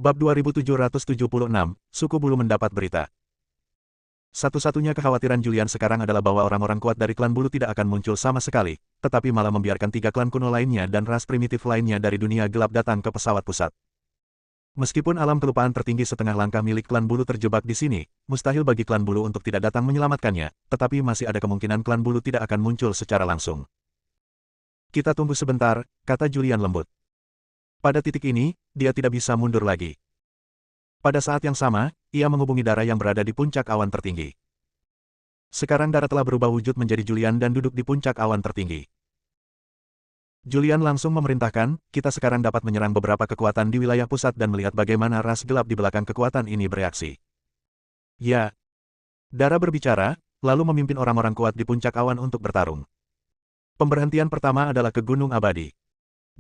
Bab 2776, Suku Bulu mendapat berita. Satu-satunya kekhawatiran Julian sekarang adalah bahwa orang-orang kuat dari klan Bulu tidak akan muncul sama sekali, tetapi malah membiarkan 3 klan kuno lainnya dan ras primitif lainnya dari dunia gelap datang ke pesawat pusat. Meskipun alam kelupaan tertinggi setengah langkah milik klan Bulu terjebak di sini, mustahil bagi klan Bulu untuk tidak datang menyelamatkannya, tetapi masih ada kemungkinan klan Bulu tidak akan muncul secara langsung. Kita tunggu sebentar, kata Julian lembut. Pada titik ini, dia tidak bisa mundur lagi. Pada saat yang sama, ia menghubungi Dara yang berada di puncak awan tertinggi. Sekarang Dara telah berubah wujud menjadi Julian dan duduk di puncak awan tertinggi. Julian langsung memerintahkan, kita sekarang dapat menyerang beberapa kekuatan di wilayah pusat dan melihat bagaimana ras gelap di belakang kekuatan ini bereaksi. Ya. Dara berbicara, lalu memimpin orang-orang kuat di puncak awan untuk bertarung. Pemberhentian pertama adalah ke Gunung Abadi.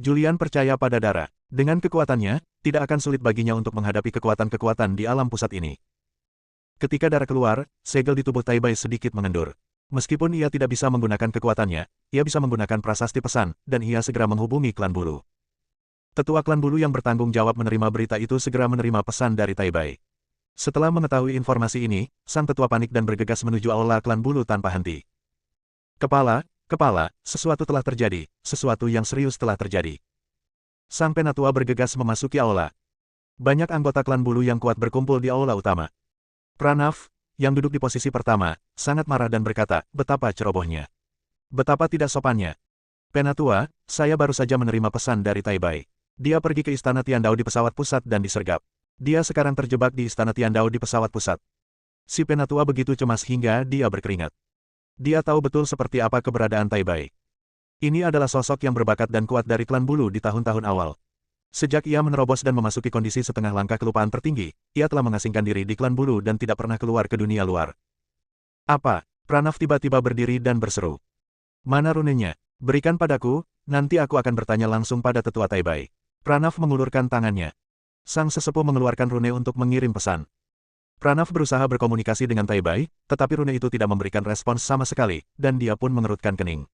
Julian percaya pada Dara. Dengan kekuatannya, tidak akan sulit baginya untuk menghadapi kekuatan-kekuatan di alam pusat ini. Ketika Dara keluar, segel di tubuh Tai Bai sedikit mengendur. Meskipun ia tidak bisa menggunakan kekuatannya, ia bisa menggunakan prasasti pesan, dan ia segera menghubungi klan Bulu. Tetua klan Bulu yang bertanggung jawab menerima berita itu segera menerima pesan dari Tai Bai. Setelah mengetahui informasi ini, sang tetua panik dan bergegas menuju aula klan Bulu tanpa henti. Kepala, sesuatu telah terjadi, sesuatu yang serius telah terjadi. Sang penatua bergegas memasuki aula. Banyak anggota klan Bulu yang kuat berkumpul di aula utama. Pranav, yang duduk di posisi pertama, sangat marah dan berkata, betapa cerobohnya. Betapa tidak sopannya. Penatua, saya baru saja menerima pesan dari Tai Bai. Dia pergi ke Istana Tiandao di pesawat pusat dan disergap. Dia sekarang terjebak di Istana Tiandao di pesawat pusat. Si penatua begitu cemas hingga dia berkeringat. Dia tahu betul seperti apa keberadaan Tai Bai. Ini adalah sosok yang berbakat dan kuat dari klan Bulu di tahun-tahun awal. Sejak ia menerobos dan memasuki kondisi setengah langkah kelupaan tertinggi, ia telah mengasingkan diri di klan Bulu dan tidak pernah keluar ke dunia luar. Apa? Pranav tiba-tiba berdiri dan berseru. Mana runenya? Berikan padaku, nanti aku akan bertanya langsung pada tetua Tai Bai. Pranav mengulurkan tangannya. Sang sesepuh mengeluarkan rune untuk mengirim pesan. Pranav berusaha berkomunikasi dengan Tai Bai, tetapi rune itu tidak memberikan respons sama sekali, dan dia pun mengerutkan kening.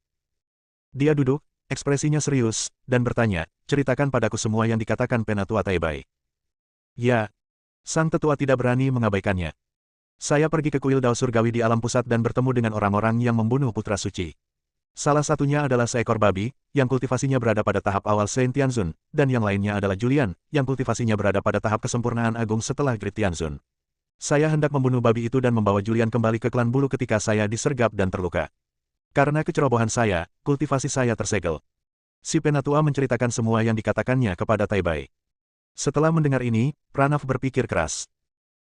Dia duduk, ekspresinya serius, dan bertanya, ceritakan padaku semua yang dikatakan penatua Tai Bai. Ya. Sang tetua tidak berani mengabaikannya. Saya pergi ke kuil Dao Surgawi di alam pusat dan bertemu dengan orang-orang yang membunuh putra suci. Salah satunya adalah seekor babi, yang kultivasinya berada pada tahap awal Saint Tianzun, dan yang lainnya adalah Julian, yang kultivasinya berada pada tahap kesempurnaan agung setelah Great Tianzun. Saya hendak membunuh babi itu dan membawa Julian kembali ke klan Bulu ketika saya disergap dan terluka. Karena kecerobohan saya, kultivasi saya tersegel. Si penatua menceritakan semua yang dikatakannya kepada Tai Bai. Setelah mendengar ini, Pranav berpikir keras.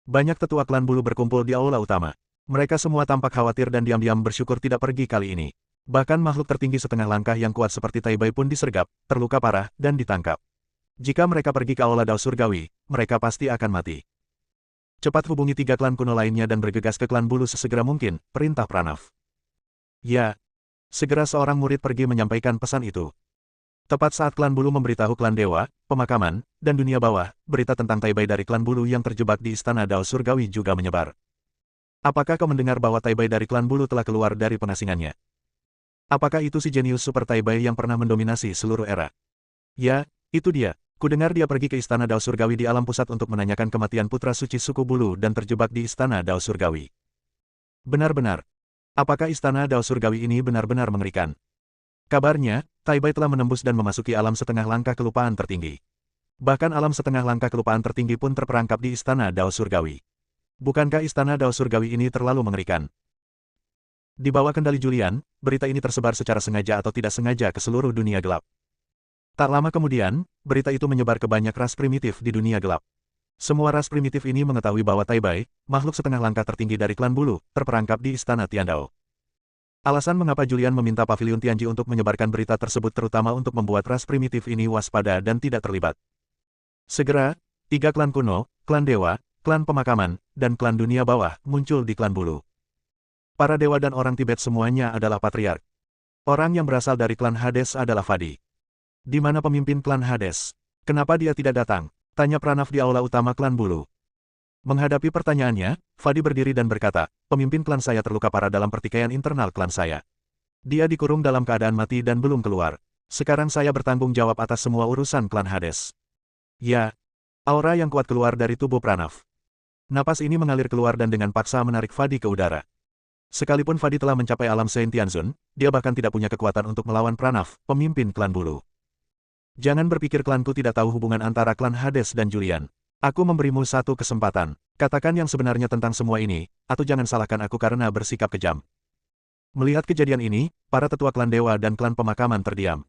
Banyak tetua klan Bulu berkumpul di aula utama. Mereka semua tampak khawatir dan diam-diam bersyukur tidak pergi kali ini. Bahkan makhluk tertinggi setengah langkah yang kuat seperti Tai Bai pun disergap, terluka parah, dan ditangkap. Jika mereka pergi ke aula Dao Surgawi, mereka pasti akan mati. Cepat hubungi 3 klan kuno lainnya dan bergegas ke klan Bulu sesegera mungkin, perintah Pranav. Ya. Segera seorang murid pergi menyampaikan pesan itu. Tepat saat klan Bulu memberitahu klan Dewa, Pemakaman, dan Dunia Bawah, berita tentang Tai Bai dari klan Bulu yang terjebak di Istana Dao Surgawi juga menyebar. Apakah kau mendengar bahwa Tai Bai dari klan Bulu telah keluar dari pengasingannya? Apakah itu si jenius super Tai Bai yang pernah mendominasi seluruh era? Ya, itu dia. Kudengar dia pergi ke Istana Dao Surgawi di alam pusat untuk menanyakan kematian putra suci suku Bulu dan terjebak di Istana Dao Surgawi. Benar-benar. Apakah Istana Dao Surgawi ini benar-benar mengerikan? Kabarnya, Tai Bai telah menembus dan memasuki alam setengah langkah kelupaan tertinggi. Bahkan alam setengah langkah kelupaan tertinggi pun terperangkap di Istana Dao Surgawi. Bukankah Istana Dao Surgawi ini terlalu mengerikan? Di bawah kendali Julian, berita ini tersebar secara sengaja atau tidak sengaja ke seluruh dunia gelap. Tak lama kemudian, berita itu menyebar ke banyak ras primitif di dunia gelap. Semua ras primitif ini mengetahui bahwa Tai Bai, makhluk setengah langkah tertinggi dari klan Bulu, terperangkap di Istana Tiandao. Alasan mengapa Julian meminta Pavilion Tianji untuk menyebarkan berita tersebut terutama untuk membuat ras primitif ini waspada dan tidak terlibat. Segera, 3 klan kuno, klan Dewa, klan Pemakaman, dan klan Dunia Bawah muncul di klan Bulu. Para dewa dan orang Tibet semuanya adalah patriark. Orang yang berasal dari klan Hades adalah Fadi. Di mana pemimpin klan Hades? Kenapa dia tidak datang? Tanya Pranav di aula utama klan Bulu. Menghadapi pertanyaannya, Fadi berdiri dan berkata, pemimpin klan saya terluka parah dalam pertikaian internal klan saya. Dia dikurung dalam keadaan mati dan belum keluar. Sekarang saya bertanggung jawab atas semua urusan klan Hades. Ya. Aura yang kuat keluar dari tubuh Pranav. Napas ini mengalir keluar dan dengan paksa menarik Fadi ke udara. Sekalipun Fadi telah mencapai alam Saint Tianzun, dia bahkan tidak punya kekuatan untuk melawan Pranav, pemimpin klan bulu. Jangan berpikir klanku tidak tahu hubungan antara klan Hades dan Julian. Aku memberimu satu kesempatan. Katakan yang sebenarnya tentang semua ini, atau jangan salahkan aku karena bersikap kejam. Melihat kejadian ini, para tetua klan dewa dan klan pemakaman terdiam.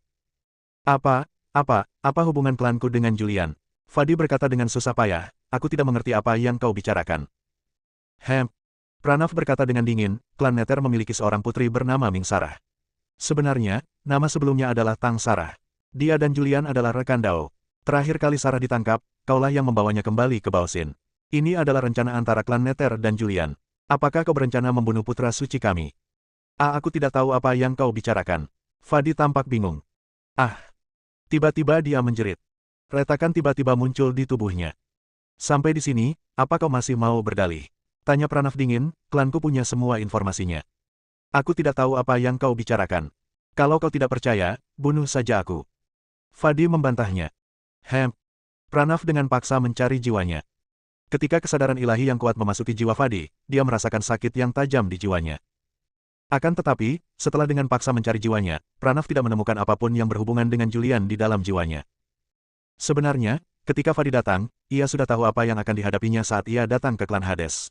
Apa hubungan klanku dengan Julian? Fadi berkata dengan susah payah, aku tidak mengerti apa yang kau bicarakan. Pranav berkata dengan dingin, klan Nether memiliki seorang putri bernama Ming Sarah. Sebenarnya, nama sebelumnya adalah Tang Sarah. Dia dan Julian adalah rekan Dao. Terakhir kali Sarah ditangkap, kaulah yang membawanya kembali ke Baosin. Ini adalah rencana antara klan Nether dan Julian. Apakah kau berencana membunuh putra suci kami? Aku tidak tahu apa yang kau bicarakan. Fadi tampak bingung. Tiba-tiba dia menjerit. Retakan tiba-tiba muncul di tubuhnya. Sampai di sini, apa kau masih mau berdalih? Tanya Pranav dingin, klanku punya semua informasinya. Aku tidak tahu apa yang kau bicarakan. Kalau kau tidak percaya, bunuh saja aku. Fadi membantahnya. Pranav dengan paksa mencari jiwanya. Ketika kesadaran ilahi yang kuat memasuki jiwa Fadi, dia merasakan sakit yang tajam di jiwanya. Akan tetapi, setelah dengan paksa mencari jiwanya, Pranav tidak menemukan apapun yang berhubungan dengan Julian di dalam jiwanya. Sebenarnya, ketika Fadi datang, ia sudah tahu apa yang akan dihadapinya saat ia datang ke klan Hades.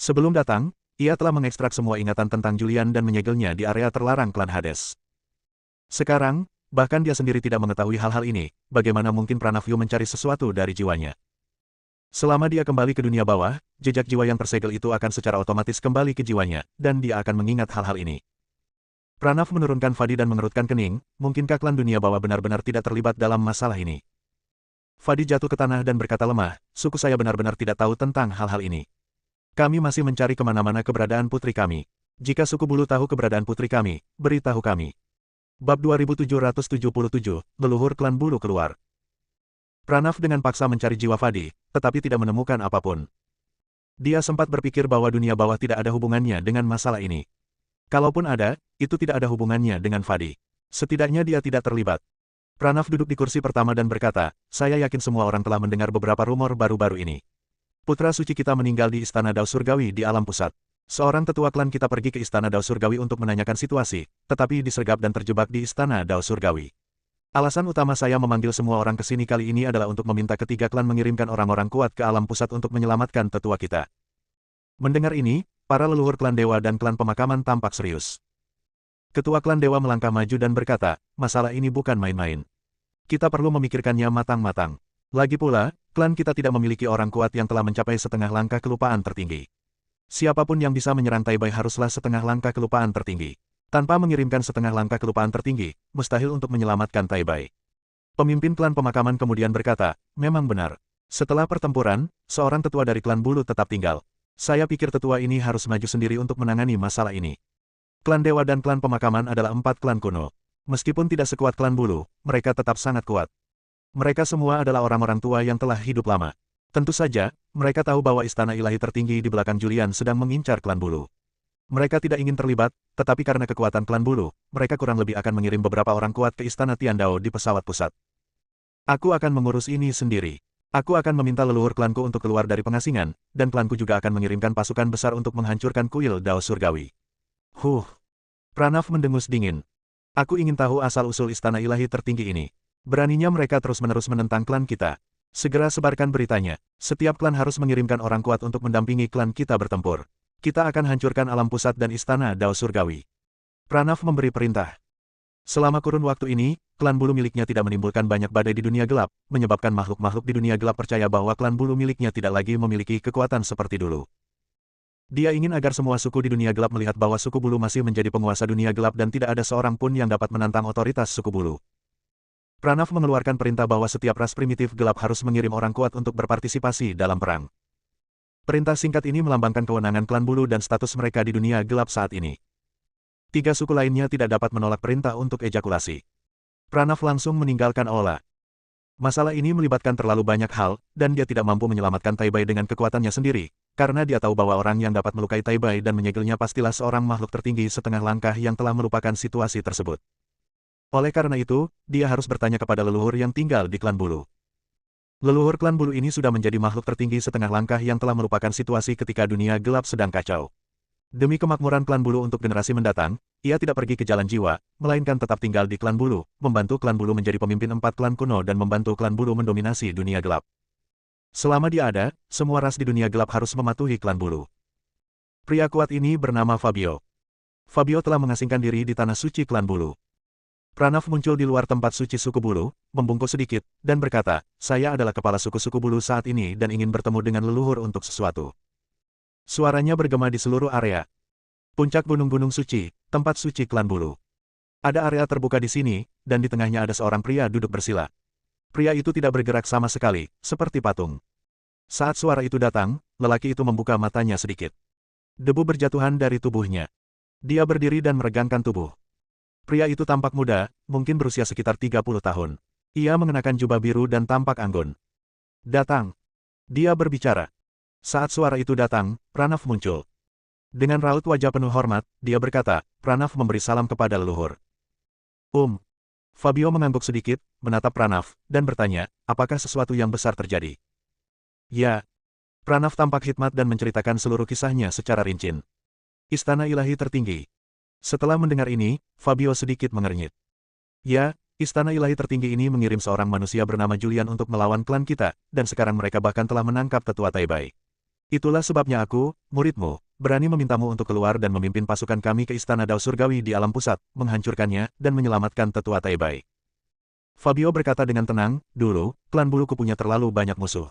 Sebelum datang, ia telah mengekstrak semua ingatan tentang Julian dan menyegelnya di area terlarang klan Hades. Sekarang, bahkan dia sendiri tidak mengetahui hal-hal ini, bagaimana mungkin Pranav Yu mencari sesuatu dari jiwanya. Selama dia kembali ke dunia bawah, jejak jiwa yang tersegel itu akan secara otomatis kembali ke jiwanya, dan dia akan mengingat hal-hal ini. Pranav menurunkan Fadi dan mengerutkan kening, mungkinkah klan dunia bawah benar-benar tidak terlibat dalam masalah ini? Fadi jatuh ke tanah dan berkata lemah, suku saya benar-benar tidak tahu tentang hal-hal ini. Kami masih mencari kemana-mana keberadaan putri kami. Jika suku bulu tahu keberadaan putri kami, beritahu kami. Bab 2777, Leluhur Klan Bulu keluar. Pranav dengan paksa mencari jiwa Fadi, tetapi tidak menemukan apapun. Dia sempat berpikir bahwa dunia bawah tidak ada hubungannya dengan masalah ini. Kalaupun ada, itu tidak ada hubungannya dengan Fadi. Setidaknya dia tidak terlibat. Pranav duduk di kursi pertama dan berkata, saya yakin semua orang telah mendengar beberapa rumor baru-baru ini. Putra suci kita meninggal di Istana Dao Surgawi di alam pusat. Seorang tetua klan kita pergi ke Istana Dao Surgawi untuk menanyakan situasi, tetapi disergap dan terjebak di Istana Dao Surgawi. Alasan utama saya memanggil semua orang ke sini kali ini adalah untuk meminta ketiga klan mengirimkan orang-orang kuat ke alam pusat untuk menyelamatkan tetua kita. Mendengar ini, para leluhur klan dewa dan klan pemakaman tampak serius. Ketua klan dewa melangkah maju dan berkata, masalah ini bukan main-main. Kita perlu memikirkannya matang-matang. Lagi pula, klan kita tidak memiliki orang kuat yang telah mencapai setengah langkah kelupaan tertinggi. Siapapun yang bisa menyerang Taibai haruslah setengah langkah kelupaan tertinggi. Tanpa mengirimkan setengah langkah kelupaan tertinggi, mustahil untuk menyelamatkan Taibai. Pemimpin klan pemakaman kemudian berkata, memang benar. Setelah pertempuran, seorang tetua dari klan bulu tetap tinggal. Saya pikir tetua ini harus maju sendiri untuk menangani masalah ini. Klan dewa dan klan pemakaman adalah 4 klan kuno. Meskipun tidak sekuat klan bulu, mereka tetap sangat kuat. Mereka semua adalah orang-orang tua yang telah hidup lama. Tentu saja, mereka tahu bahwa istana ilahi tertinggi di belakang Julian sedang mengincar klan bulu. Mereka tidak ingin terlibat, tetapi karena kekuatan klan bulu, mereka kurang lebih akan mengirim beberapa orang kuat ke istana Tiandao di pesawat pusat. Aku akan mengurus ini sendiri. Aku akan meminta leluhur klanku untuk keluar dari pengasingan, dan klanku juga akan mengirimkan pasukan besar untuk menghancurkan kuil Dao Surgawi. Pranav mendengus dingin. Aku ingin tahu asal-usul istana ilahi tertinggi ini. Beraninya mereka terus-menerus menentang klan kita. Segera sebarkan beritanya. Setiap klan harus mengirimkan orang kuat untuk mendampingi klan kita bertempur. Kita akan hancurkan alam pusat dan istana Dao Surgawi. Pranav memberi perintah. Selama kurun waktu ini, klan bulu miliknya tidak menimbulkan banyak badai di dunia gelap, menyebabkan makhluk-makhluk di dunia gelap percaya bahwa klan bulu miliknya tidak lagi memiliki kekuatan seperti dulu. Dia ingin agar semua suku di dunia gelap melihat bahwa suku bulu masih menjadi penguasa dunia gelap dan tidak ada seorang pun yang dapat menantang otoritas suku bulu. Pranav mengeluarkan perintah bahwa setiap ras primitif gelap harus mengirim orang kuat untuk berpartisipasi dalam perang. Perintah singkat ini melambangkan kewenangan klan bulu dan status mereka di dunia gelap saat ini. 3 suku lainnya tidak dapat menolak perintah untuk ejakulasi. Pranav langsung meninggalkan Aula. Masalah ini melibatkan terlalu banyak hal, dan dia tidak mampu menyelamatkan Taibai dengan kekuatannya sendiri, karena dia tahu bahwa orang yang dapat melukai Taibai dan menyegelnya pastilah seorang makhluk tertinggi setengah langkah yang telah melupakan situasi tersebut. Oleh karena itu, dia harus bertanya kepada leluhur yang tinggal di klan bulu. Leluhur klan bulu ini sudah menjadi makhluk tertinggi setengah langkah yang telah melupakan situasi ketika dunia gelap sedang kacau. Demi kemakmuran klan bulu untuk generasi mendatang, ia tidak pergi ke jalan jiwa, melainkan tetap tinggal di klan bulu, membantu klan bulu menjadi pemimpin 4 klan kuno dan membantu klan bulu mendominasi dunia gelap. Selama dia ada, semua ras di dunia gelap harus mematuhi klan bulu. Pria kuat ini bernama Fabio. Fabio telah mengasingkan diri di tanah suci klan bulu. Pranav muncul di luar tempat suci suku bulu, membungkuk sedikit, dan berkata, "Saya adalah kepala suku-suku bulu saat ini dan ingin bertemu dengan leluhur untuk sesuatu." Suaranya bergema di seluruh area. Puncak gunung-gunung suci, tempat suci klan bulu. Ada area terbuka di sini, dan di tengahnya ada seorang pria duduk bersila. Pria itu tidak bergerak sama sekali, seperti patung. Saat suara itu datang, lelaki itu membuka matanya sedikit. Debu berjatuhan dari tubuhnya. Dia berdiri dan meregangkan tubuh. Pria itu tampak muda, mungkin berusia sekitar 30 tahun. Ia mengenakan jubah biru dan tampak anggun. "Datang." Dia berbicara. Saat suara itu datang, Pranav muncul. Dengan raut wajah penuh hormat, dia berkata, Pranav memberi salam kepada leluhur. Fabio mengangguk sedikit, menatap Pranav, dan bertanya, apakah sesuatu yang besar terjadi? Ya. Pranav tampak hikmat dan menceritakan seluruh kisahnya secara rinci. Istana ilahi tertinggi. Setelah mendengar ini, Fabio sedikit mengernyit. Ya, istana ilahi tertinggi ini mengirim seorang manusia bernama Julian untuk melawan klan kita, dan sekarang mereka bahkan telah menangkap tetua Taibai. Itulah sebabnya aku, muridmu, berani memintamu untuk keluar dan memimpin pasukan kami ke Istana Dao Surgawi di alam pusat, menghancurkannya, dan menyelamatkan tetua Taibai. Fabio berkata dengan tenang, dulu, klan buluku punya terlalu banyak musuh.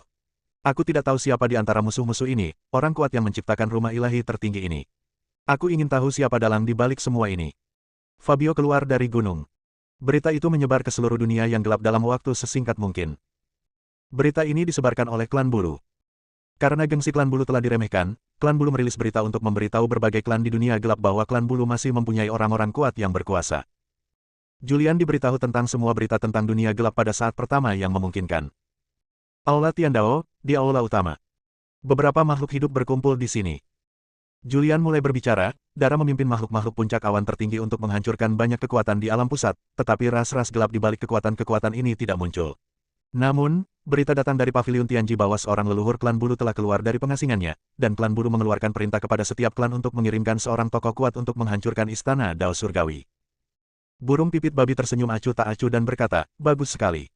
Aku tidak tahu siapa di antara musuh-musuh ini, orang kuat yang menciptakan rumah ilahi tertinggi ini. Aku ingin tahu siapa dalang di balik semua ini. Fabio keluar dari gunung. Berita itu menyebar ke seluruh dunia yang gelap dalam waktu sesingkat mungkin. Berita ini disebarkan oleh klan bulu. Karena gengsi klan bulu telah diremehkan, klan bulu merilis berita untuk memberitahu berbagai klan di dunia gelap bahwa klan bulu masih mempunyai orang-orang kuat yang berkuasa. Julian diberitahu tentang semua berita tentang dunia gelap pada saat pertama yang memungkinkan. Aula Tiandao, di aula utama. Beberapa makhluk hidup berkumpul di sini. Julian mulai berbicara, Dara memimpin makhluk-makhluk puncak awan tertinggi untuk menghancurkan banyak kekuatan di alam pusat, tetapi ras-ras gelap di balik kekuatan-kekuatan ini tidak muncul. Namun, berita datang dari pavilion Tianji bahwa seorang leluhur klan bulu telah keluar dari pengasingannya, dan klan bulu mengeluarkan perintah kepada setiap klan untuk mengirimkan seorang tokoh kuat untuk menghancurkan istana Dao Surgawi. Burung pipit babi tersenyum acuh tak acuh dan berkata, bagus sekali.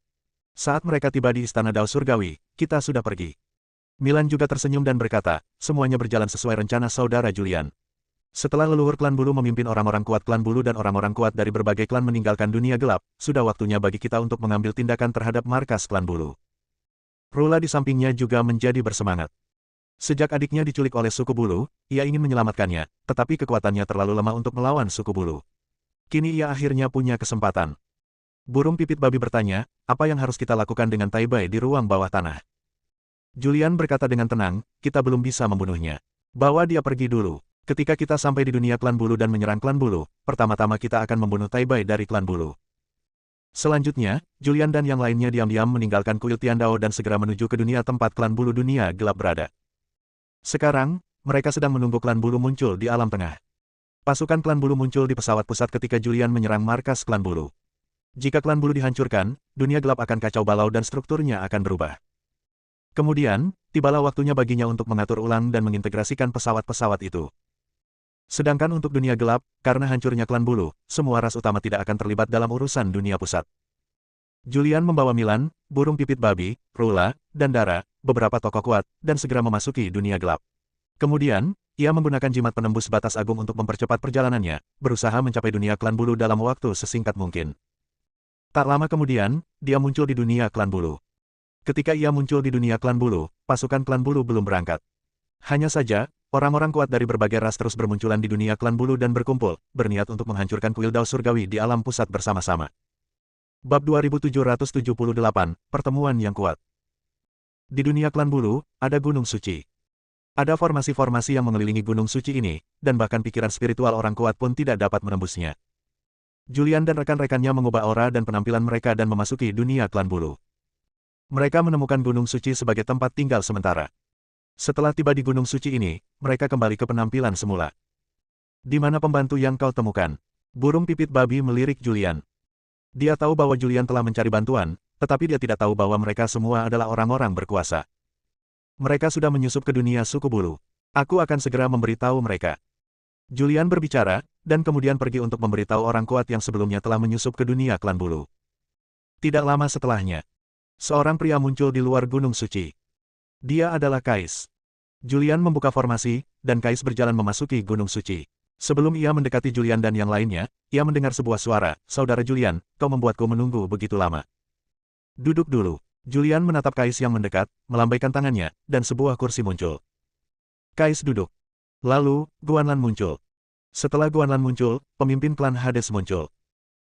Saat mereka tiba di istana Dao Surgawi, kita sudah pergi. Milan juga tersenyum dan berkata, semuanya berjalan sesuai rencana saudara Julian. Setelah leluhur klan bulu memimpin orang-orang kuat klan bulu dan orang-orang kuat dari berbagai klan meninggalkan dunia gelap, sudah waktunya bagi kita untuk mengambil tindakan terhadap markas klan bulu. Rula di sampingnya juga menjadi bersemangat. Sejak adiknya diculik oleh suku bulu, ia ingin menyelamatkannya, tetapi kekuatannya terlalu lemah untuk melawan suku bulu. Kini ia akhirnya punya kesempatan. Burung pipit babi bertanya, apa yang harus kita lakukan dengan Taibai di ruang bawah tanah? Julian berkata dengan tenang, kita belum bisa membunuhnya. Bawa dia pergi dulu. Ketika kita sampai di dunia klan bulu dan menyerang klan bulu, pertama-tama kita akan membunuh Taibai dari klan bulu. Selanjutnya, Julian dan yang lainnya diam-diam meninggalkan kuil Tiandao dan segera menuju ke dunia tempat klan bulu dunia gelap berada. Sekarang, mereka sedang menunggu klan bulu muncul di alam tengah. Pasukan klan bulu muncul di pesawat pusat ketika Julian menyerang markas klan bulu. Jika klan bulu dihancurkan, dunia gelap akan kacau balau dan strukturnya akan berubah. Kemudian, tibalah waktunya baginya untuk mengatur ulang dan mengintegrasikan pesawat-pesawat itu. Sedangkan untuk dunia gelap, karena hancurnya klan bulu, semua ras utama tidak akan terlibat dalam urusan dunia pusat. Julian membawa Milan, burung pipit babi, Rula, dan Dara, beberapa tokoh kuat, dan segera memasuki dunia gelap. Kemudian, ia menggunakan jimat penembus batas agung untuk mempercepat perjalanannya, berusaha mencapai dunia klan bulu dalam waktu sesingkat mungkin. Tak lama kemudian, dia muncul di dunia klan bulu. Ketika ia muncul di dunia klan bulu, pasukan klan bulu belum berangkat. Hanya saja, orang-orang kuat dari berbagai ras terus bermunculan di dunia klan bulu dan berkumpul, berniat untuk menghancurkan kuil Dao Surgawi di alam pusat bersama-sama. Bab 2778, Pertemuan yang Kuat. Di dunia klan bulu, ada gunung suci. Ada formasi-formasi yang mengelilingi gunung suci ini, dan bahkan pikiran spiritual orang kuat pun tidak dapat menembusnya. Julian dan rekan-rekannya mengubah aura dan penampilan mereka dan memasuki dunia klan bulu. Mereka menemukan gunung suci sebagai tempat tinggal sementara. Setelah tiba di gunung suci ini, mereka kembali ke penampilan semula. Di mana pembantu yang kau temukan? Burung pipit babi melirik Julian. Dia tahu bahwa Julian telah mencari bantuan, tetapi dia tidak tahu bahwa mereka semua adalah orang-orang berkuasa. Mereka sudah menyusup ke dunia suku bulu. Aku akan segera memberitahu mereka. Julian berbicara, dan kemudian pergi untuk memberitahu orang kuat yang sebelumnya telah menyusup ke dunia klan bulu. Tidak lama setelahnya, seorang pria muncul di luar Gunung Suci. Dia adalah Kais. Julian membuka formasi, dan Kais berjalan memasuki Gunung Suci. Sebelum ia mendekati Julian dan yang lainnya, ia mendengar sebuah suara, "Saudara Julian, kau membuatku menunggu begitu lama. Duduk dulu." Julian menatap Kais yang mendekat, melambaikan tangannya, dan sebuah kursi muncul. Kais duduk. Lalu, Guanlan muncul. Setelah Guanlan muncul, pemimpin klan Hades muncul.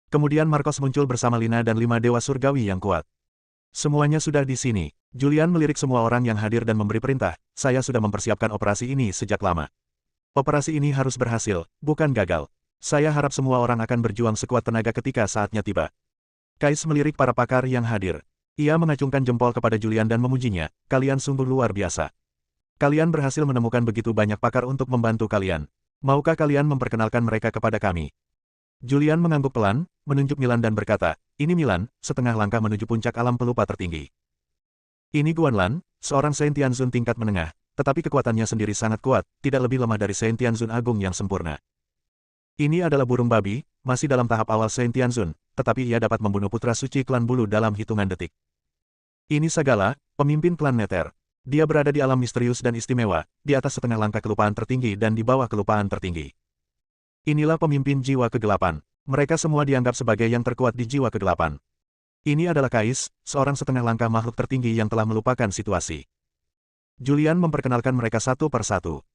Kemudian Marcos muncul bersama Lina dan 5 dewa surgawi yang kuat. Semuanya sudah di sini. Julian melirik semua orang yang hadir dan memberi perintah, "Saya sudah mempersiapkan operasi ini sejak lama. Operasi ini harus berhasil, bukan gagal. Saya harap semua orang akan berjuang sekuat tenaga ketika saatnya tiba." Kais melirik para pakar yang hadir. Ia mengacungkan jempol kepada Julian dan memujinya, "Kalian sungguh luar biasa. Kalian berhasil menemukan begitu banyak pakar untuk membantu kalian. Maukah kalian memperkenalkan mereka kepada kami?" Julian mengangguk pelan, menunjuk Milan dan berkata, "Ini Milan, setengah langkah menuju puncak alam pelupa tertinggi. Ini Guanlan, seorang Saint Tianzun tingkat menengah, tetapi kekuatannya sendiri sangat kuat, tidak lebih lemah dari Saint Tianzun Agung yang sempurna. Ini adalah burung babi, masih dalam tahap awal Saint Tianzun, tetapi ia dapat membunuh putra suci klan bulu dalam hitungan detik. Ini Sagala, pemimpin klan Nether. Dia berada di alam misterius dan istimewa, di atas setengah langkah kelupaan tertinggi dan di bawah kelupaan tertinggi. Inilah pemimpin jiwa kegelapan. Mereka semua dianggap sebagai yang terkuat di jiwa kegelapan. Ini adalah Kais, seorang setengah langkah makhluk tertinggi yang telah melupakan situasi." Julian memperkenalkan mereka satu per satu.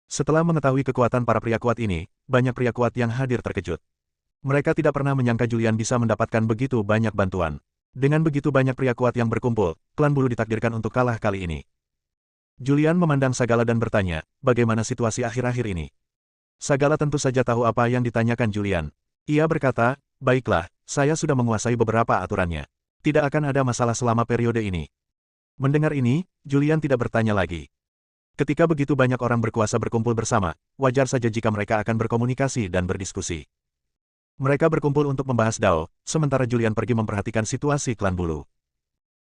Setelah mengetahui kekuatan para pria kuat ini, banyak pria kuat yang hadir terkejut. Mereka tidak pernah menyangka Julian bisa mendapatkan begitu banyak bantuan. Dengan begitu banyak pria kuat yang berkumpul, klan bulu ditakdirkan untuk kalah kali ini. Julian memandang Sagala dan bertanya, "Bagaimana situasi akhir-akhir ini?" Sagala tentu saja tahu apa yang ditanyakan Julian. Ia berkata, "Baiklah, saya sudah menguasai beberapa aturannya. Tidak akan ada masalah selama periode ini." Mendengar ini, Julian tidak bertanya lagi. Ketika begitu banyak orang berkuasa berkumpul bersama, wajar saja jika mereka akan berkomunikasi dan berdiskusi. Mereka berkumpul untuk membahas Dao, sementara Julian pergi memperhatikan situasi klan bulu.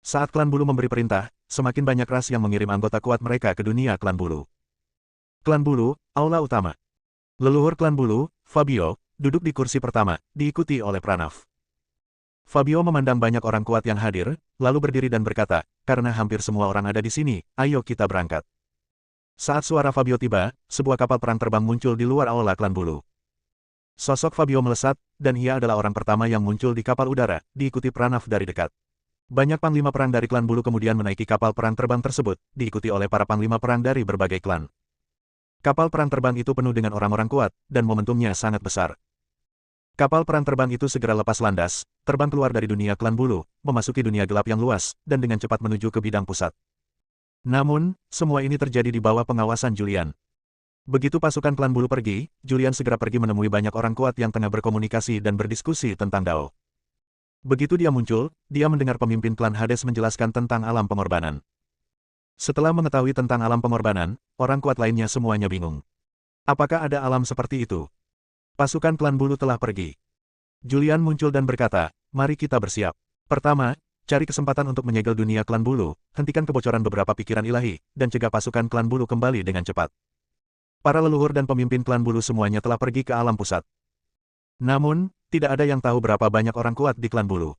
Saat klan bulu memberi perintah, semakin banyak ras yang mengirim anggota kuat mereka ke dunia klan bulu. Klan bulu, aula utama. Leluhur klan bulu, Fabio, duduk di kursi pertama, diikuti oleh Pranav. Fabio memandang banyak orang kuat yang hadir, lalu berdiri dan berkata, "Karena hampir semua orang ada di sini, ayo kita berangkat." Saat suara Fabio tiba, sebuah kapal perang terbang muncul di luar aula klan bulu. Sosok Fabio melesat, dan ia adalah orang pertama yang muncul di kapal udara, diikuti Pranav dari dekat. Banyak panglima perang dari klan bulu kemudian menaiki kapal perang terbang tersebut, diikuti oleh para panglima perang dari berbagai klan. Kapal perang terbang itu penuh dengan orang-orang kuat, dan momentumnya sangat besar. Kapal perang terbang itu segera lepas landas, terbang keluar dari dunia klan bulu, memasuki dunia gelap yang luas, dan dengan cepat menuju ke bidang pusat. Namun, semua ini terjadi di bawah pengawasan Julian. Begitu pasukan klan bulu pergi, Julian segera pergi menemui banyak orang kuat yang tengah berkomunikasi dan berdiskusi tentang Dao. Begitu dia muncul, dia mendengar pemimpin klan Hades menjelaskan tentang alam pengorbanan. Setelah mengetahui tentang alam pengorbanan, orang kuat lainnya semuanya bingung. Apakah ada alam seperti itu? Pasukan klan bulu telah pergi. Julian muncul dan berkata, "Mari kita bersiap. Pertama, cari kesempatan untuk menyegel dunia klan bulu, hentikan kebocoran beberapa pikiran ilahi, dan cegah pasukan klan bulu kembali dengan cepat." Para leluhur dan pemimpin klan bulu semuanya telah pergi ke alam pusat. Namun, tidak ada yang tahu berapa banyak orang kuat di klan bulu.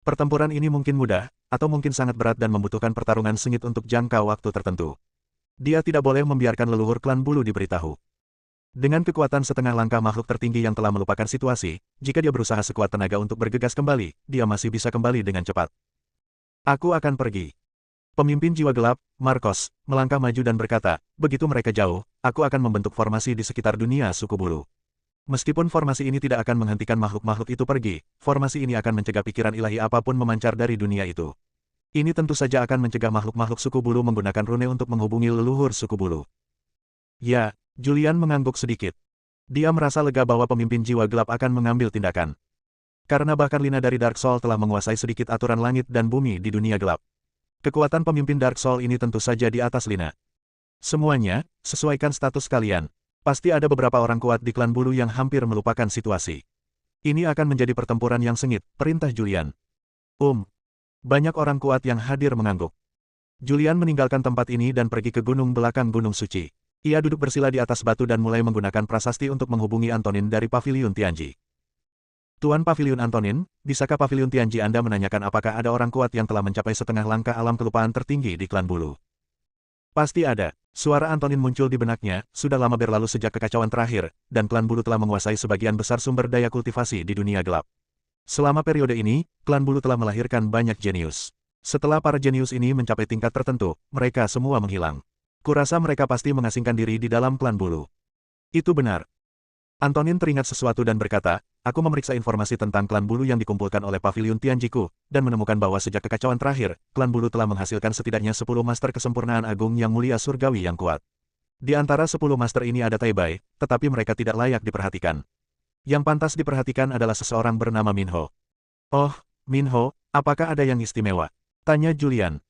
Pertempuran ini mungkin mudah, atau mungkin sangat berat dan membutuhkan pertarungan sengit untuk jangka waktu tertentu. Dia tidak boleh membiarkan leluhur klan bulu diberitahu. Dengan kekuatan setengah langkah makhluk tertinggi yang telah melupakan situasi, jika dia berusaha sekuat tenaga untuk bergegas kembali, dia masih bisa kembali dengan cepat. "Aku akan pergi." Pemimpin jiwa gelap, Marcos, melangkah maju dan berkata, "Begitu mereka jauh, aku akan membentuk formasi di sekitar dunia suku bulu. Meskipun formasi ini tidak akan menghentikan makhluk-makhluk itu pergi, formasi ini akan mencegah pikiran ilahi apapun memancar dari dunia itu. Ini tentu saja akan mencegah makhluk-makhluk suku bulu menggunakan rune untuk menghubungi leluhur suku bulu." Ya, Julian mengangguk sedikit. Dia merasa lega bahwa pemimpin jiwa gelap akan mengambil tindakan. Karena bahkan Lina dari Dark Soul telah menguasai sedikit aturan langit dan bumi di dunia gelap. Kekuatan pemimpin Dark Soul ini tentu saja di atas Lina. "Semuanya, sesuaikan status kalian. Pasti ada beberapa orang kuat di klan bulu yang hampir melupakan situasi. Ini akan menjadi pertempuran yang sengit," perintah Julian. Banyak orang kuat yang hadir mengangguk. Julian meninggalkan tempat ini dan pergi ke gunung belakang Gunung Suci. Ia duduk bersila di atas batu dan mulai menggunakan prasasti untuk menghubungi Antonin dari Paviliun Tianji. Tuan Paviliun Antonin, bisakah Paviliun Tianji Anda menanyakan apakah ada orang kuat yang telah mencapai setengah langkah alam kelupaan tertinggi di klan bulu? Pasti ada. Suara Antonin muncul di benaknya, sudah lama berlalu sejak kekacauan terakhir, dan klan bulu telah menguasai sebagian besar sumber daya kultivasi di dunia gelap. Selama periode ini, klan bulu telah melahirkan banyak jenius. Setelah para jenius ini mencapai tingkat tertentu, mereka semua menghilang. Kurasa mereka pasti mengasingkan diri di dalam klan bulu. Itu benar. Antonin teringat sesuatu dan berkata, aku memeriksa informasi tentang klan bulu yang dikumpulkan oleh Paviliun Tianjiku, dan menemukan bahwa sejak kekacauan terakhir, klan bulu telah menghasilkan setidaknya 10 master kesempurnaan agung yang mulia surgawi yang kuat. Di antara 10 master ini ada Taibai, tetapi mereka tidak layak diperhatikan. Yang pantas diperhatikan adalah seseorang bernama Minho. Oh, Minho, apakah ada yang istimewa? Tanya Julian.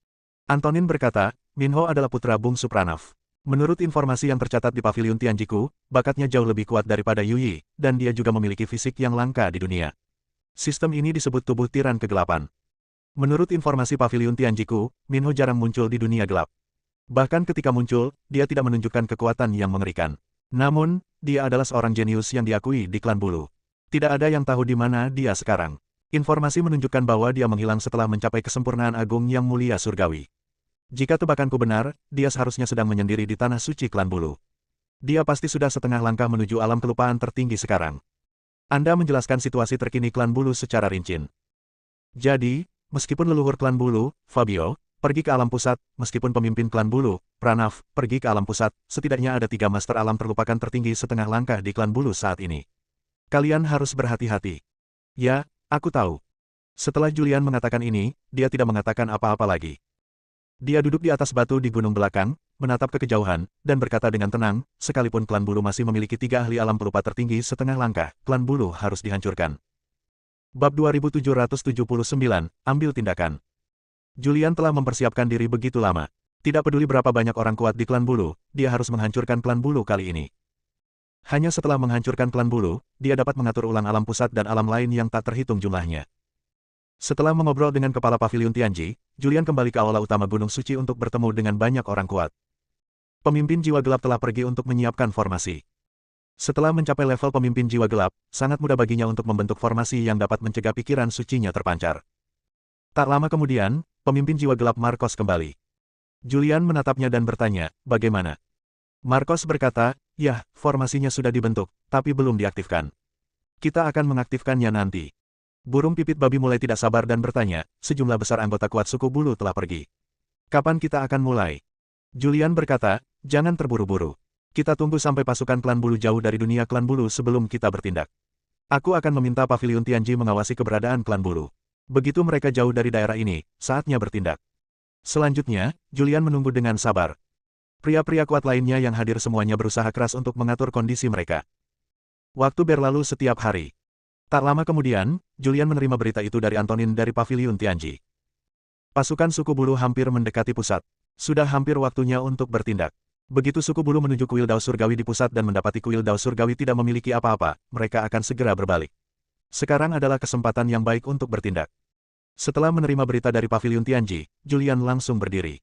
Antonin berkata, Minho adalah putra bungsu Pranav. Menurut informasi yang tercatat di Paviliun Tianjiku, bakatnya jauh lebih kuat daripada Yuyi, dan dia juga memiliki fisik yang langka di dunia. Sistem ini disebut tubuh tiran kegelapan. Menurut informasi Paviliun Tianjiku, Minho jarang muncul di dunia gelap. Bahkan ketika muncul, dia tidak menunjukkan kekuatan yang mengerikan. Namun, dia adalah seorang jenius yang diakui di klan bulu. Tidak ada yang tahu di mana dia sekarang. Informasi menunjukkan bahwa dia menghilang setelah mencapai kesempurnaan agung yang mulia surgawi. Jika tebakanku benar, dia seharusnya sedang menyendiri di tanah suci klan bulu. Dia pasti sudah setengah langkah menuju alam kelupaan tertinggi sekarang. Anda menjelaskan situasi terkini klan bulu secara rinci. Jadi, meskipun leluhur klan bulu, Fabio, pergi ke alam pusat, meskipun pemimpin klan bulu, Pranav, pergi ke alam pusat, setidaknya ada 3 master alam terlupakan tertinggi setengah langkah di klan bulu saat ini. Kalian harus berhati-hati. Ya, aku tahu. Setelah Julian mengatakan ini, dia tidak mengatakan apa-apa lagi. Dia duduk di atas batu di gunung belakang, menatap ke kejauhan, dan berkata dengan tenang, sekalipun klan bulu masih memiliki 3 ahli alam pelupa tertinggi setengah langkah, klan bulu harus dihancurkan. Bab 2779, ambil tindakan. Julian telah mempersiapkan diri begitu lama. Tidak peduli berapa banyak orang kuat di klan bulu, dia harus menghancurkan klan bulu kali ini. Hanya setelah menghancurkan klan bulu, dia dapat mengatur ulang alam pusat dan alam lain yang tak terhitung jumlahnya. Setelah mengobrol dengan kepala Paviliun Tianji, Julian kembali ke aula utama Gunung Suci untuk bertemu dengan banyak orang kuat. Pemimpin jiwa gelap telah pergi untuk menyiapkan formasi. Setelah mencapai level pemimpin jiwa gelap, sangat mudah baginya untuk membentuk formasi yang dapat mencegah pikiran sucinya terpancar. Tak lama kemudian, pemimpin jiwa gelap Marcos kembali. Julian menatapnya dan bertanya, bagaimana? Marcos berkata, ya, formasinya sudah dibentuk, tapi belum diaktifkan. Kita akan mengaktifkannya nanti. Burung pipit babi mulai tidak sabar dan bertanya, sejumlah besar anggota kuat suku bulu telah pergi. Kapan kita akan mulai? Julian berkata, jangan terburu-buru. Kita tunggu sampai pasukan klan bulu jauh dari dunia klan bulu sebelum kita bertindak. Aku akan meminta Paviliun Tianji mengawasi keberadaan klan bulu. Begitu mereka jauh dari daerah ini, saatnya bertindak. Selanjutnya, Julian menunggu dengan sabar. Pria-pria kuat lainnya yang hadir semuanya berusaha keras untuk mengatur kondisi mereka. Waktu berlalu setiap hari. Tak lama kemudian, Julian menerima berita itu dari Antonin dari Paviliun Tianji. Pasukan suku bulu hampir mendekati pusat. Sudah hampir waktunya untuk bertindak. Begitu suku bulu menuju kuil Dao Surgawi di pusat dan mendapati kuil Dao Surgawi tidak memiliki apa-apa, mereka akan segera berbalik. Sekarang adalah kesempatan yang baik untuk bertindak. Setelah menerima berita dari Paviliun Tianji, Julian langsung berdiri.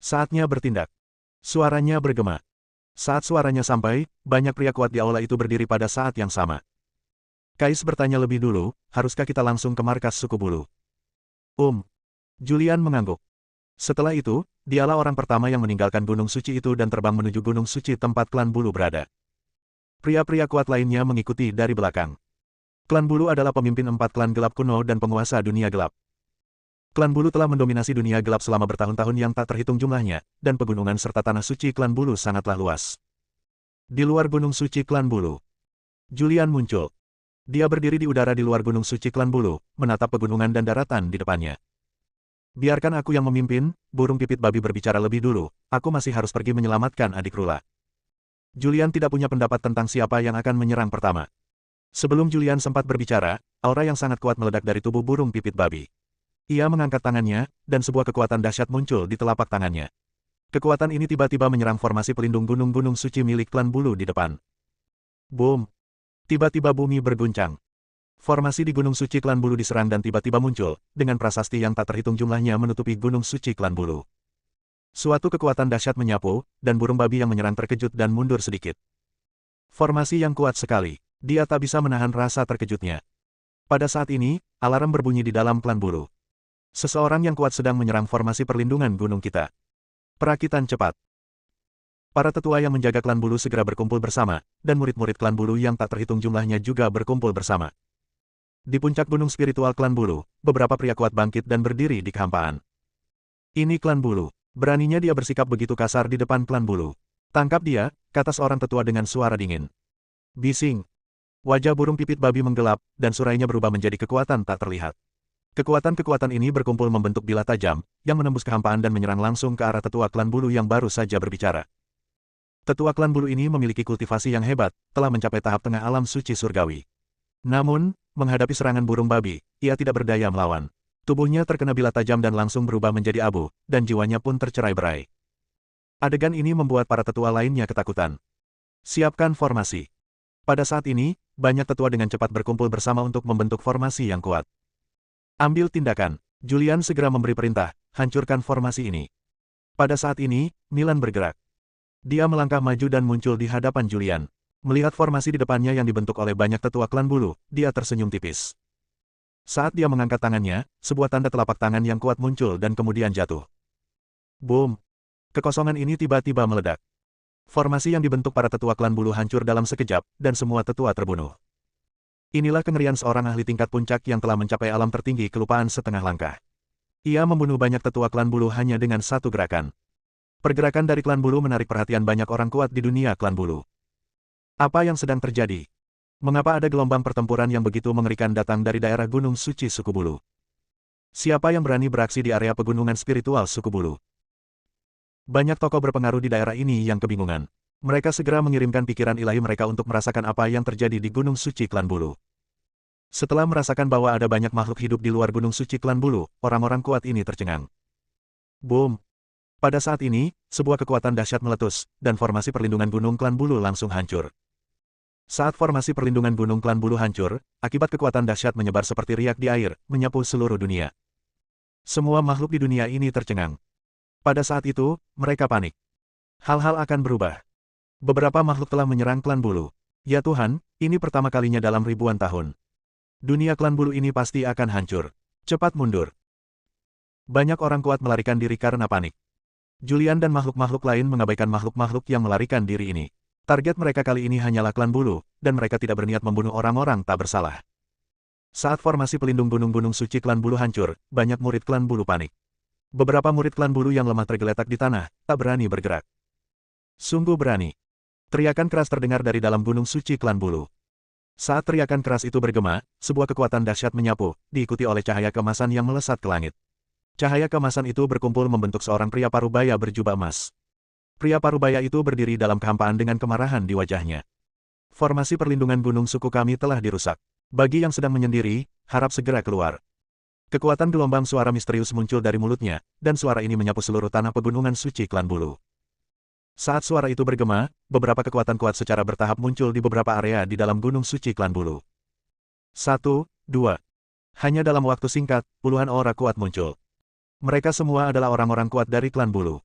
Saatnya bertindak. Suaranya bergema. Saat suaranya sampai, banyak pria kuat di aula itu berdiri pada saat yang sama. Kais bertanya lebih dulu, haruskah kita langsung ke markas suku bulu? Julian mengangguk. Setelah itu, dialah orang pertama yang meninggalkan Gunung Suci itu dan terbang menuju Gunung Suci tempat klan bulu berada. Pria-pria kuat lainnya mengikuti dari belakang. Klan bulu adalah pemimpin 4 klan gelap kuno dan penguasa dunia gelap. Klan bulu telah mendominasi dunia gelap selama bertahun-tahun yang tak terhitung jumlahnya, dan pegunungan serta tanah suci klan bulu sangatlah luas. Di luar Gunung Suci klan bulu, Julian muncul. Dia berdiri di udara di luar Gunung Suci klan bulu, menatap pegunungan dan daratan di depannya. Biarkan aku yang memimpin, burung pipit babi berbicara lebih dulu, aku masih harus pergi menyelamatkan adik Rula. Julian tidak punya pendapat tentang siapa yang akan menyerang pertama. Sebelum Julian sempat berbicara, aura yang sangat kuat meledak dari tubuh burung pipit babi. Ia mengangkat tangannya, dan sebuah kekuatan dahsyat muncul di telapak tangannya. Kekuatan ini tiba-tiba menyerang formasi pelindung gunung-gunung suci milik klan bulu di depan. Boom! Tiba-tiba bumi berguncang. Formasi di Gunung Suci Klan Bulu diserang dan tiba-tiba muncul, dengan prasasti yang tak terhitung jumlahnya menutupi Gunung Suci Klan Bulu. Suatu kekuatan dahsyat menyapu, dan burung babi yang menyerang terkejut dan mundur sedikit. Formasi yang kuat sekali, dia tak bisa menahan rasa terkejutnya. Pada saat ini, alarm berbunyi di dalam Klan Bulu. Seseorang yang kuat sedang menyerang formasi perlindungan gunung kita. Perakitan cepat. Para tetua yang menjaga Klan Bulu segera berkumpul bersama, dan murid-murid Klan Bulu yang tak terhitung jumlahnya juga berkumpul bersama. Di puncak gunung spiritual Klan Bulu, beberapa pria kuat bangkit dan berdiri di kehampaan. Ini Klan Bulu. Beraninya dia bersikap begitu kasar di depan Klan Bulu. Tangkap dia, kata seorang tetua dengan suara dingin. Bising. Wajah burung pipit babi menggelap, dan surainya berubah menjadi kekuatan tak terlihat. Kekuatan-kekuatan ini berkumpul membentuk bilah tajam, yang menembus kehampaan dan menyerang langsung ke arah tetua Klan Bulu yang baru saja berbicara. Tetua Klan Bulu ini memiliki kultivasi yang hebat, telah mencapai tahap tengah alam suci surgawi. Namun, menghadapi serangan burung babi, ia tidak berdaya melawan. Tubuhnya terkena bilah tajam dan langsung berubah menjadi abu, dan jiwanya pun tercerai-berai. Adegan ini membuat para tetua lainnya ketakutan. Siapkan formasi. Pada saat ini, banyak tetua dengan cepat berkumpul bersama untuk membentuk formasi yang kuat. Ambil tindakan. Julian segera memberi perintah, hancurkan formasi ini. Pada saat ini, Milan bergerak. Dia melangkah maju dan muncul di hadapan Julian. Melihat formasi di depannya yang dibentuk oleh banyak tetua Klan Bulu, dia tersenyum tipis. Saat dia mengangkat tangannya, sebuah tanda telapak tangan yang kuat muncul dan kemudian jatuh. Boom! Kekosongan ini tiba-tiba meledak. Formasi yang dibentuk para tetua Klan Bulu hancur dalam sekejap, dan semua tetua terbunuh. Inilah kengerian seorang ahli tingkat puncak yang telah mencapai alam tertinggi kelupaan setengah langkah. Ia membunuh banyak tetua Klan Bulu hanya dengan satu gerakan. Pergerakan dari Klan Bulu menarik perhatian banyak orang kuat di dunia Klan Bulu. Apa yang sedang terjadi? Mengapa ada gelombang pertempuran yang begitu mengerikan datang dari daerah Gunung Suci Suku Bulu? Siapa yang berani beraksi di area pegunungan spiritual Suku Bulu? Banyak tokoh berpengaruh di daerah ini yang kebingungan. Mereka segera mengirimkan pikiran ilahi mereka untuk merasakan apa yang terjadi di Gunung Suci Klan Bulu. Setelah merasakan bahwa ada banyak makhluk hidup di luar Gunung Suci Klan Bulu, orang-orang kuat ini tercengang. Boom! Pada saat ini, sebuah kekuatan dahsyat meletus, dan formasi perlindungan Gunung Klan Bulu langsung hancur. Saat formasi perlindungan Gunung Klan Bulu hancur, akibat kekuatan dahsyat menyebar seperti riak di air, menyapu seluruh dunia. Semua makhluk di dunia ini tercengang. Pada saat itu, mereka panik. Hal-hal akan berubah. Beberapa makhluk telah menyerang Klan Bulu. Ya Tuhan, ini pertama kalinya dalam ribuan tahun. Dunia Klan Bulu ini pasti akan hancur. Cepat mundur. Banyak orang kuat melarikan diri karena panik. Julian dan makhluk-makhluk lain mengabaikan makhluk-makhluk yang melarikan diri ini. Target mereka kali ini hanyalah Klan Bulu, dan mereka tidak berniat membunuh orang-orang tak bersalah. Saat formasi pelindung gunung-gunung suci Klan Bulu hancur, banyak murid Klan Bulu panik. Beberapa murid Klan Bulu yang lemah tergeletak di tanah, tak berani bergerak. Sungguh berani. Teriakan keras terdengar dari dalam gunung suci Klan Bulu. Saat teriakan keras itu bergema, sebuah kekuatan dahsyat menyapu, diikuti oleh cahaya keemasan yang melesat ke langit. Cahaya keemasan itu berkumpul membentuk seorang pria parubaya berjubah emas. Pria parubaya itu berdiri dalam kehampaan dengan kemarahan di wajahnya. Formasi perlindungan gunung suku kami telah dirusak. Bagi yang sedang menyendiri, harap segera keluar. Kekuatan gelombang suara misterius muncul dari mulutnya, dan suara ini menyapu seluruh tanah pegunungan suci Klan Bulu. Saat suara itu bergema, beberapa kekuatan kuat secara bertahap muncul di beberapa area di dalam gunung suci Klan Bulu. 1, 2. Hanya dalam waktu singkat, puluhan aura kuat muncul. Mereka semua adalah orang-orang kuat dari Klan Bulu.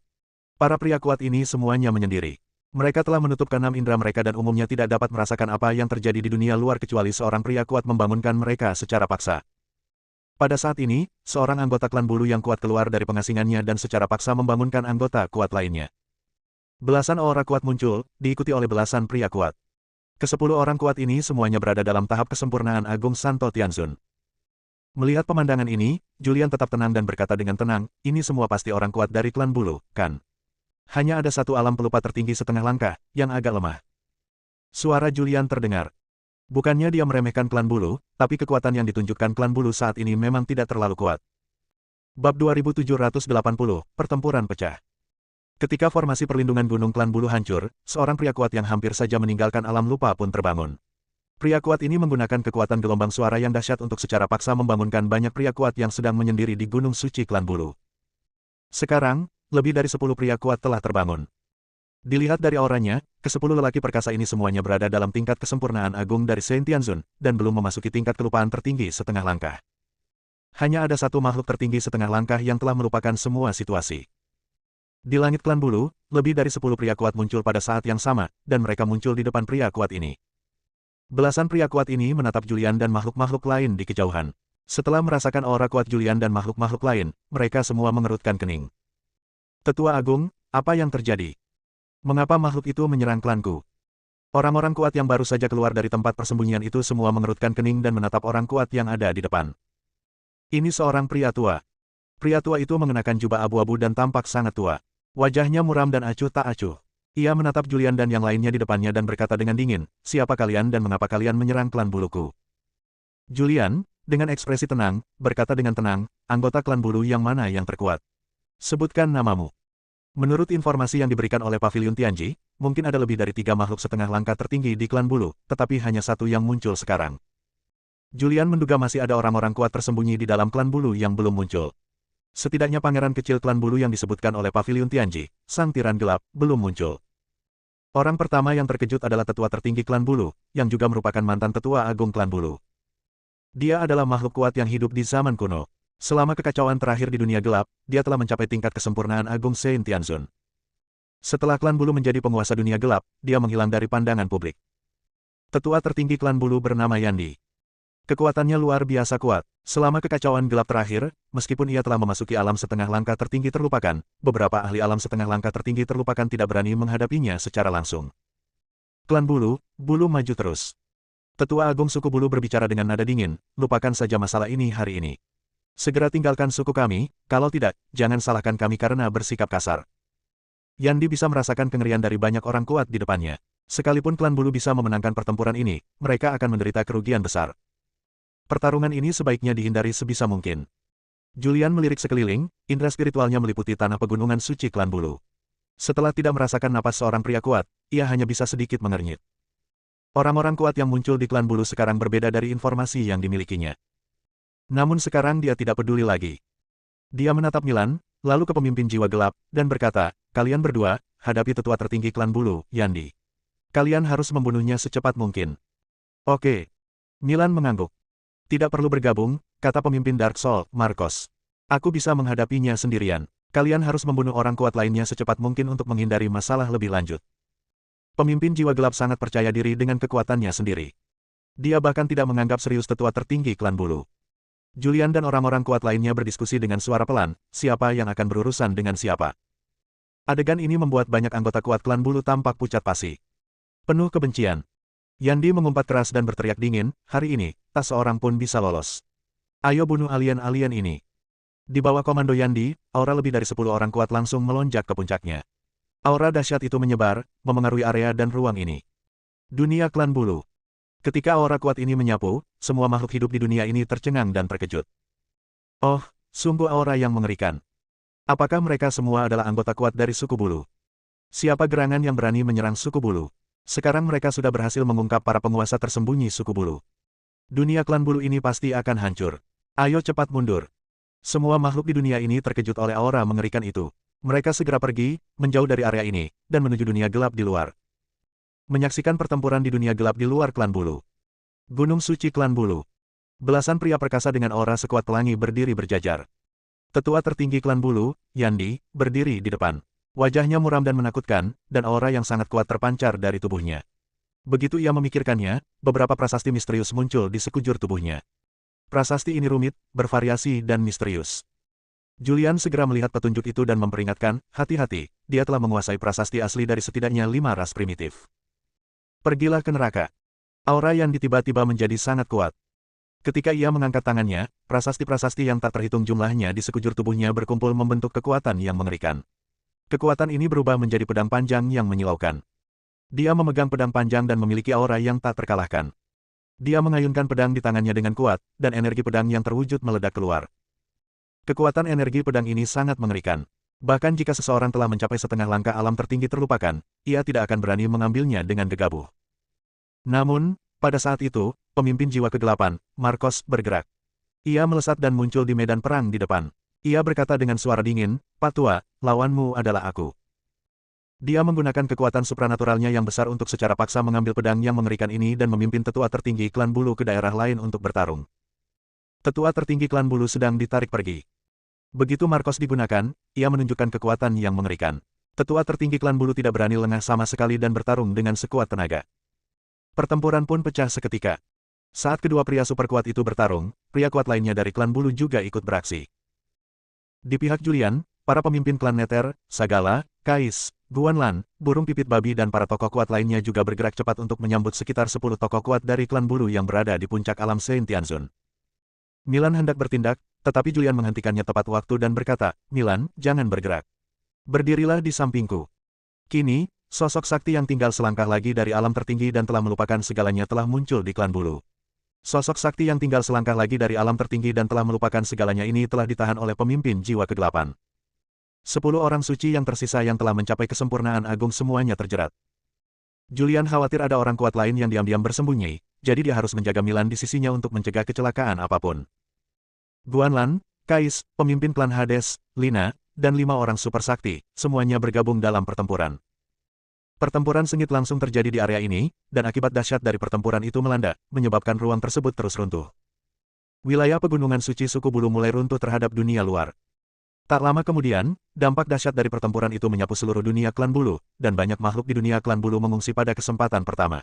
Para pria kuat ini semuanya menyendiri. Mereka telah menutup keenam indera mereka dan umumnya tidak dapat merasakan apa yang terjadi di dunia luar kecuali seorang pria kuat membangunkan mereka secara paksa. Pada saat ini, seorang anggota Klan Bulu yang kuat keluar dari pengasingannya dan secara paksa membangunkan anggota kuat lainnya. Belasan aura kuat muncul, diikuti oleh belasan pria kuat. Ke-10 orang kuat ini semuanya berada dalam tahap kesempurnaan Agung Santo Tianzun. Melihat pemandangan ini, Julian tetap tenang dan berkata dengan tenang, ini semua pasti orang kuat dari Klan Bulu, kan? Hanya ada satu alam pelupa tertinggi setengah langkah, yang agak lemah. Suara Julian terdengar. Bukannya dia meremehkan Klan Bulu, tapi kekuatan yang ditunjukkan Klan Bulu saat ini memang tidak terlalu kuat. Bab 2780, Pertempuran Pecah. Ketika formasi perlindungan Gunung Klan Bulu hancur, seorang pria kuat yang hampir saja meninggalkan alam lupa pun terbangun. Pria kuat ini menggunakan kekuatan gelombang suara yang dahsyat untuk secara paksa membangunkan banyak pria kuat yang sedang menyendiri di Gunung Suci Klan Bulu. Sekarang, lebih dari 10 pria kuat telah terbangun. Dilihat dari auranya, ke-10 lelaki perkasa ini semuanya berada dalam tingkat kesempurnaan agung dari Saint Tianzun, dan belum memasuki tingkat kelupaan tertinggi setengah langkah. Hanya ada satu makhluk tertinggi setengah langkah yang telah melupakan semua situasi. Di langit klan bulu, lebih dari 10 pria kuat muncul pada saat yang sama, dan mereka muncul di depan pria kuat ini. Belasan pria kuat ini menatap Julian dan makhluk-makhluk lain di kejauhan. Setelah merasakan aura kuat Julian dan makhluk-makhluk lain, mereka semua mengerutkan kening. Tetua Agung, apa yang terjadi? Mengapa makhluk itu menyerang klanku? Orang-orang kuat yang baru saja keluar dari tempat persembunyian itu semua mengerutkan kening dan menatap orang kuat yang ada di depan. Ini seorang pria tua. Pria tua itu mengenakan jubah abu-abu dan tampak sangat tua. Wajahnya muram dan acuh tak acuh. Ia menatap Julian dan yang lainnya di depannya dan berkata dengan dingin, siapa kalian dan mengapa kalian menyerang klan buluku? Julian, dengan ekspresi tenang, berkata dengan tenang, anggota klan bulu yang mana yang terkuat? Sebutkan namamu. Menurut informasi yang diberikan oleh Pavilion Tianji, mungkin ada lebih dari 3 makhluk setengah langkah tertinggi di klan bulu, tetapi hanya satu yang muncul sekarang. Julian menduga masih ada orang-orang kuat tersembunyi di dalam klan bulu yang belum muncul. Setidaknya pangeran kecil klan bulu yang disebutkan oleh Pavilion Tianji, sang tiran gelap, belum muncul. Orang pertama yang terkejut adalah tetua tertinggi klan bulu, yang juga merupakan mantan tetua agung klan bulu. Dia adalah makhluk kuat yang hidup di zaman kuno. Selama kekacauan terakhir di dunia gelap, dia telah mencapai tingkat kesempurnaan agung Saint Tianzun. Setelah klan bulu menjadi penguasa dunia gelap, dia menghilang dari pandangan publik. Tetua tertinggi klan bulu bernama Yandi. Kekuatannya luar biasa kuat. Selama kekacauan gelap terakhir, meskipun ia telah memasuki alam setengah langkah tertinggi terlupakan, beberapa ahli alam setengah langkah tertinggi terlupakan tidak berani menghadapinya secara langsung. Klan bulu maju terus. Tetua agung suku bulu berbicara dengan nada dingin, lupakan saja masalah ini hari ini. Segera tinggalkan suku kami, kalau tidak, jangan salahkan kami karena bersikap kasar. Yandi bisa merasakan kengerian dari banyak orang kuat di depannya. Sekalipun klan bulu bisa memenangkan pertempuran ini, mereka akan menderita kerugian besar. Pertarungan ini sebaiknya dihindari sebisa mungkin. Julian melirik sekeliling, indera spiritualnya meliputi tanah pegunungan suci klan bulu. Setelah tidak merasakan napas seorang pria kuat, ia hanya bisa sedikit mengernyit. Orang-orang kuat yang muncul di klan bulu sekarang berbeda dari informasi yang dimilikinya. Namun sekarang dia tidak peduli lagi. Dia menatap Milan, lalu ke pemimpin jiwa gelap, dan berkata, kalian berdua, hadapi tetua tertinggi klan bulu, Yandi. Kalian harus membunuhnya secepat mungkin. Oke. Milan mengangguk. Tidak perlu bergabung, kata pemimpin Dark Soul, Marcos. Aku bisa menghadapinya sendirian. Kalian harus membunuh orang kuat lainnya secepat mungkin untuk menghindari masalah lebih lanjut. Pemimpin jiwa gelap sangat percaya diri dengan kekuatannya sendiri. Dia bahkan tidak menganggap serius tetua tertinggi klan bulu. Julian dan orang-orang kuat lainnya berdiskusi dengan suara pelan, siapa yang akan berurusan dengan siapa. Adegan ini membuat banyak anggota kuat klan bulu tampak pucat pasi. Penuh kebencian. Yandi mengumpat keras dan berteriak dingin, hari ini, tak seorang pun bisa lolos. Ayo bunuh alien-alien ini. Di bawah komando Yandi, aura lebih dari 10 orang kuat langsung melonjak ke puncaknya. Aura dahsyat itu menyebar, memengaruhi area dan ruang ini. Dunia klan bulu. Ketika aura kuat ini menyapu, semua makhluk hidup di dunia ini tercengang dan terkejut. Oh, sungguh aura yang mengerikan. Apakah mereka semua adalah anggota kuat dari suku bulu? Siapa gerangan yang berani menyerang suku bulu? Sekarang mereka sudah berhasil mengungkap para penguasa tersembunyi suku bulu. Dunia klan bulu ini pasti akan hancur. Ayo cepat mundur. Semua makhluk di dunia ini terkejut oleh aura mengerikan itu. Mereka segera pergi, menjauh dari area ini, dan menuju dunia gelap di luar. Menyaksikan pertempuran di dunia gelap di luar klan bulu. Gunung suci klan bulu. Belasan pria perkasa dengan aura sekuat pelangi berdiri berjajar. Tetua tertinggi klan bulu, Yandi, berdiri di depan. Wajahnya muram dan menakutkan, dan aura yang sangat kuat terpancar dari tubuhnya. Begitu ia memikirkannya, beberapa prasasti misterius muncul di sekujur tubuhnya. Prasasti ini rumit, bervariasi dan misterius. Julian segera melihat petunjuk itu dan memperingatkan, hati-hati, dia telah menguasai prasasti asli dari setidaknya 5 ras primitif. Pergilah ke neraka. Aura yang tiba-tiba menjadi sangat kuat. Ketika ia mengangkat tangannya, prasasti-prasasti yang tak terhitung jumlahnya di sekujur tubuhnya berkumpul membentuk kekuatan yang mengerikan. Kekuatan ini berubah menjadi pedang panjang yang menyilaukan. Dia memegang pedang panjang dan memiliki aura yang tak terkalahkan. Dia mengayunkan pedang di tangannya dengan kuat, dan energi pedang yang terwujud meledak keluar. Kekuatan energi pedang ini sangat mengerikan. Bahkan jika seseorang telah mencapai setengah langkah alam tertinggi terlupakan, ia tidak akan berani mengambilnya dengan gegabah. Namun, pada saat itu, pemimpin jiwa kegelapan, Marcos, bergerak. Ia melesat dan muncul di medan perang di depan. Ia berkata dengan suara dingin, Pak Tua, lawanmu adalah aku. Dia menggunakan kekuatan supranaturalnya yang besar untuk secara paksa mengambil pedang yang mengerikan ini dan memimpin tetua tertinggi klan bulu ke daerah lain untuk bertarung. Tetua tertinggi klan bulu sedang ditarik pergi. Begitu Marcos digunakan, ia menunjukkan kekuatan yang mengerikan. Tetua tertinggi klan bulu tidak berani lengah sama sekali dan bertarung dengan sekuat tenaga. Pertempuran pun pecah seketika. Saat kedua pria super kuat itu bertarung, pria kuat lainnya dari klan bulu juga ikut beraksi. Di pihak Julian, para pemimpin klan Nether, Sagala, Kais, Guanlan, Burung Pipit Babi dan para tokoh kuat lainnya juga bergerak cepat untuk menyambut sekitar 10 tokoh kuat dari klan bulu yang berada di puncak alam Saint Tianzun. Milan hendak bertindak, tetapi Julian menghentikannya tepat waktu dan berkata, "Milan, jangan bergerak. Berdirilah di sampingku." Kini, sosok sakti yang tinggal selangkah lagi dari alam tertinggi dan telah melupakan segalanya telah muncul di klan bulu. Sosok sakti yang tinggal selangkah lagi dari alam tertinggi dan telah melupakan segalanya ini telah ditahan oleh pemimpin jiwa kegelapan. 10 orang suci yang tersisa yang telah mencapai kesempurnaan agung semuanya terjerat. Julian khawatir ada orang kuat lain yang diam-diam bersembunyi, jadi dia harus menjaga Milan di sisinya untuk mencegah kecelakaan apapun. Guanlan, Kais, pemimpin klan Hades, Lina, dan 5 orang super sakti, semuanya bergabung dalam pertempuran. Pertempuran sengit langsung terjadi di area ini, dan akibat dahsyat dari pertempuran itu melanda, menyebabkan ruang tersebut terus runtuh. Wilayah pegunungan suci suku bulu mulai runtuh terhadap dunia luar. Tak lama kemudian, dampak dahsyat dari pertempuran itu menyapu seluruh dunia klan bulu, dan banyak makhluk di dunia klan bulu mengungsi pada kesempatan pertama.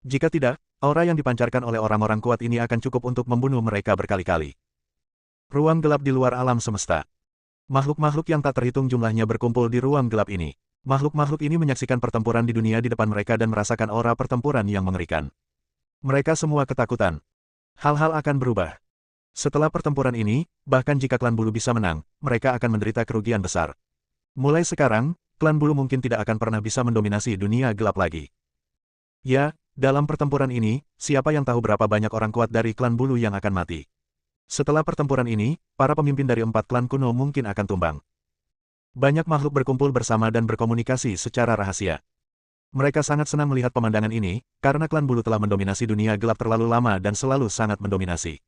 Jika tidak, aura yang dipancarkan oleh orang-orang kuat ini akan cukup untuk membunuh mereka berkali-kali. Ruang gelap di luar alam semesta. Makhluk-makhluk yang tak terhitung jumlahnya berkumpul di ruang gelap ini. Makhluk-makhluk ini menyaksikan pertempuran di dunia di depan mereka dan merasakan aura pertempuran yang mengerikan. Mereka semua ketakutan. Hal-hal akan berubah. Setelah pertempuran ini, bahkan jika klan bulu bisa menang, mereka akan menderita kerugian besar. Mulai sekarang, klan bulu mungkin tidak akan pernah bisa mendominasi dunia gelap lagi. Ya, dalam pertempuran ini, siapa yang tahu berapa banyak orang kuat dari klan bulu yang akan mati. Setelah pertempuran ini, para pemimpin dari 4 klan kuno mungkin akan tumbang. Banyak makhluk berkumpul bersama dan berkomunikasi secara rahasia. Mereka sangat senang melihat pemandangan ini, karena klan bulu telah mendominasi dunia gelap terlalu lama dan selalu sangat mendominasi.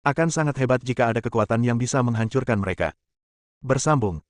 Akan sangat hebat jika ada kekuatan yang bisa menghancurkan mereka. Bersambung.